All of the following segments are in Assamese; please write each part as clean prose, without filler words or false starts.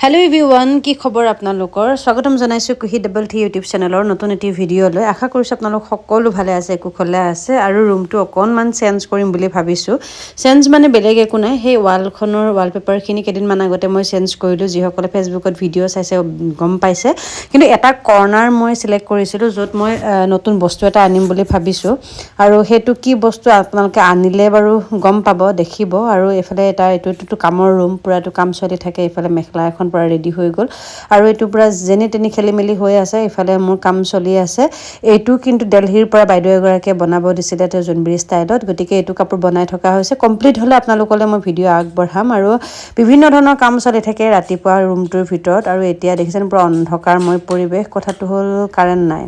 हेलो एवरीवन की खबर आपनालोकर स्वागतम जनाइছো কুহি ডাবল টি ইউটিউব চেনেলৰ নতুন এটি ভিডিঅ লৈ আশা কৰিছো আপোনালোক সকলো ভালে আছে কুখলে আছে আৰু ৰুমটো অকনমান চেঞ্জ কৰিম বুলি ভাবিছো চেঞ্জ মানে বেলেগ একো নাই হে ওয়ালখনৰ ওয়ালপেপাৰ খিনি কেদিন মান আগতে মই চেঞ্জ কৰিলো যি সকলে ফেসবুকত ভিডিঅ চাইছে গম পাইছে কিন্তু এটা কৰ্নাৰ মই সিলেক্ট কৰিছিলো যত মই নতুন বস্তু এটা আনিম বুলি ভাবিছো আৰু হেতু কি বস্তু আপোনালোকে আনিলে বাৰু গম পাব দেখিব আৰু এফালে এটা এটো কামৰ ৰুম পুৰাটো কাম চলি থাকে এফালে মেখলা এখন পুৰা ৰেডি হৈ গল আৰু এটো পুৰা জেনি তেনি খেলিমেলি হৈ আছে ইফালে মোৰ কাম চলি আছে এটো কিন্তু দিল্লীৰ পৰা বাইদেউ এগৰাকী বনাব দিছিলে তে জুনবিৰি ষ্টাইলত গটিকে এটো কাপোৰ বনাই থকা হৈছে কমপ্লিট হলে আপোনালোকলে মই ভিডিঅ আগবঢ়াম আৰু বিভিন্ন ধৰণৰ কাম চলি থাকে ৰাতিপুৱা ৰুমটোৰ ভিতৰত আৰু এতিয়া দেখিছেন পুৰা অন্ধকাৰময় পৰিবেশ কথাটো হল কাৰেন্ট নাই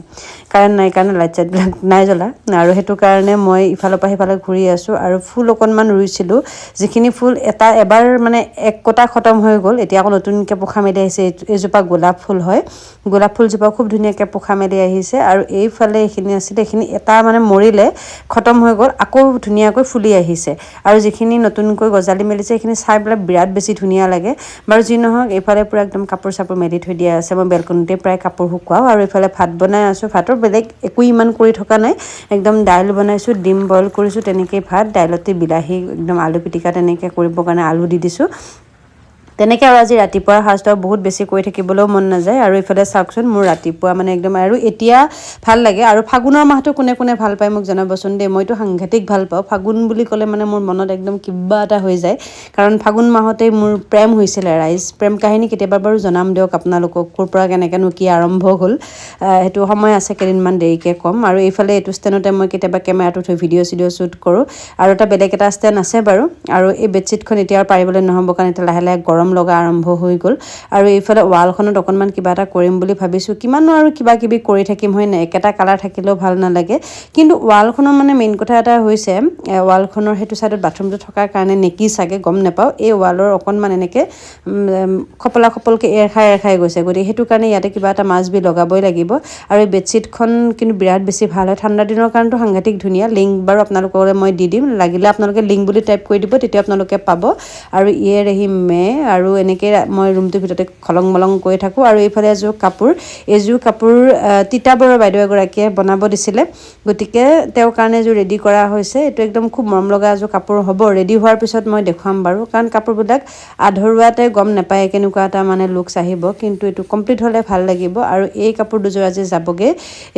কাৰণে লাইট চাইট নাই জ্বলা আৰু হেতু কাৰণে মই ইফালৰ পৰা হিফালে ঘূৰি আছো আৰু ফুল অকনমান ৰুইছিলো যিখিনি ফুল এটা এবাৰ মানে এক কটা খতম হৈ গল এতিয়া আকৌ নতুনকে পোখা মেলি আহিছে এজোপা গোলাপ ফুল হয় গোলাপ ফুল জোপা খুব ধুনিয়াকে পোখা মেলি আহিছে আৰু এইফালে এখিনি আছিল এখিনি এটা মানে মৰিলে খতম হৈ গল আকৌ ধুনিয়াকৈ ফুলি আহিছে আৰু যিখিনি নতুনকৈ গজালি মেলিছে এখিনি চাই বলে বিৰাট বেছি ধুনিয়া লাগে বাৰু যি নহক এইফালে পুৰা একদম কাপোৰ চাপোৰ মেলি থৈ দিয়া আছে মই বেলকনিতে প্ৰায় কাপোৰ হুকুৱাও আৰু এইফালে ভাত বনাই আছো ভাতৰ বেলেগ একো ইমান কৰি থকা নাই একদম দাইল বনাইছো ডিম বইল কৰিছো তেনেকৈ ভাত দাইলতে বিলাহী একদম আলু পিটিকা তেনেকৈ কৰিব কাৰণে আলু দি দিছো তেনেকৈ আৰু আজি ৰাতিপুৱাৰ হাজটো বহুত বেছি কৰি থাকিবলৈও মন নাযায় আৰু ইফালে চাওকচোন মোৰ ৰাতিপুৱা মানে একদম আৰু এতিয়া ভাল লাগে আৰু ফাগুনৰ মাহটো কোনে কোনে ভাল পায় মোক জনাবচোন দে মইতো সাংঘাতিক ভাল পাওঁ ফাগুন বুলি ক'লে মানে মোৰ মনত একদম কিবা এটা হৈ যায় কাৰণ ফাগুন মাহতে মোৰ প্ৰেম হৈছিল ৰাইজ প্ৰেম কাহিনী কেতিয়াবা বাৰু জনাম দিয়ক আপোনালোকক কোৰ পৰা কেনেকেনো কি আৰম্ভ হ'ল হেতু সময় আছে কেদিনমান দেৰিকে কম আৰু এইফালে এটো ষ্টেনতে মই কেতিয়াবা কেমেৰাটো থৈ ভিডিঅ শুট কৰো আৰু এটা বেলেগ এটা ষ্টেন আছে বাৰু আৰু এই বেডশিটখন এতিয়া পাৰিবলৈ নহব কাৰণ এটা লাহে লাহে গৰম লগা আৰম্ভ হৈ গল আৰু এইফালে ওয়ালখনত অকনমান কিবা এটা কৰিম বুলি ভাবিছো কিমানো আৰু কিবা কিবি কৰি থাকিম হয় না একেটা কালাৰ থাকিলেও ভাল নালাগে কিন্তু ওয়ালখনৰ মানে মেইন কথা এটা হৈছে ওয়ালখনৰ হেতু সাইডত বাথৰুমটো থকাৰ কাৰণে নেকি সাগে গম নাপাও এই ওয়ালৰ অকনমান এনেকে খপলা খপলকে এৰ খাই গৈছে গতি হেতু কাৰণে ইয়াতে কিবা এটা মাছবি লগাবই লাগিব আৰু এই বেডশিটখন কিন্তু বিৰাট বেছি ভাল হয় ঠাণ্ডা দিনৰ কাৰণটো সাংঘাতিক ধুনিয়া লিংক বাৰু আপোনালোকলৈ মই দি দিম লাগিলে আপোনালোকে লিংক বুলি টাইপ কৰি দিব তেতিয়া আপোনালোকে পাব আৰু ইয়ে ৰহি মে আৰু এনেকে মই ৰুমটোৰ ভিতৰতে খলং মলং কৰি থাকো আৰু এইফালে এজু কাপোৰ তিতাবৰ বাইদেউ এগৰাকীয়ে বনাব দিছিলে গটিকে তেওঁৰ কাৰণে যে ৰেডি কৰা হৈছে এটো একদম খুব মৰম লগা যে কাপোৰ হ'ব ৰেডি হোৱাৰ পিছত মই দেখুৱাম বাৰু কাৰণ কাপোৰবিলাক আধৰুৱাতে গম নাপায় কেনেকুৱা এটা মানে লুকস আহিব কিন্তু এটো কমপ্লিট হলে ভাল লাগিব আৰু এই কাপোৰ দুযোৰ আজি যাবগে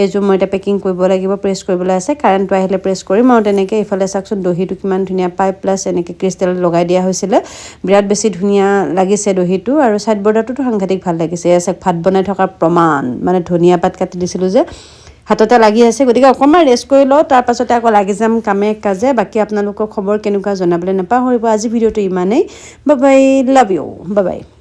এজু মই এটা পেকিং কৰিব লাগিব প্ৰেছ কৰিবলৈ আছে কাৰেণ্টটো আহিলে প্ৰেছ কৰিম আৰু তেনেকে ইফালে চাকচোন দহিটো কিমান ধুনিয়া পাইপ প্লাস এনেকে ক্ৰিষ্টেল লগাই দিয়া হৈছিল বিৰাট বেছি ধুনিয়া লাগিছে দহিটো আৰু সাইড বৰ্ডাৰটো সাংঘাতিক ভাল লাগিছে এসে ভাত বনাই থকাৰ প্ৰমাণ মানে ধনিয়া পাত কাটি দিছিলো যে হাততে লাগি আছে গতিকে অকমান ৰেষ্ট কৰি লও তাৰ পাছতে আকৌ লাগি যাম কামে কাজে বাকি আপোনালোকৰ খবৰ কেনেকুৱা জনাবলৈ নাপাহৰিব আজি ভিডিঅটো ইমানেই bye bye love you bye bye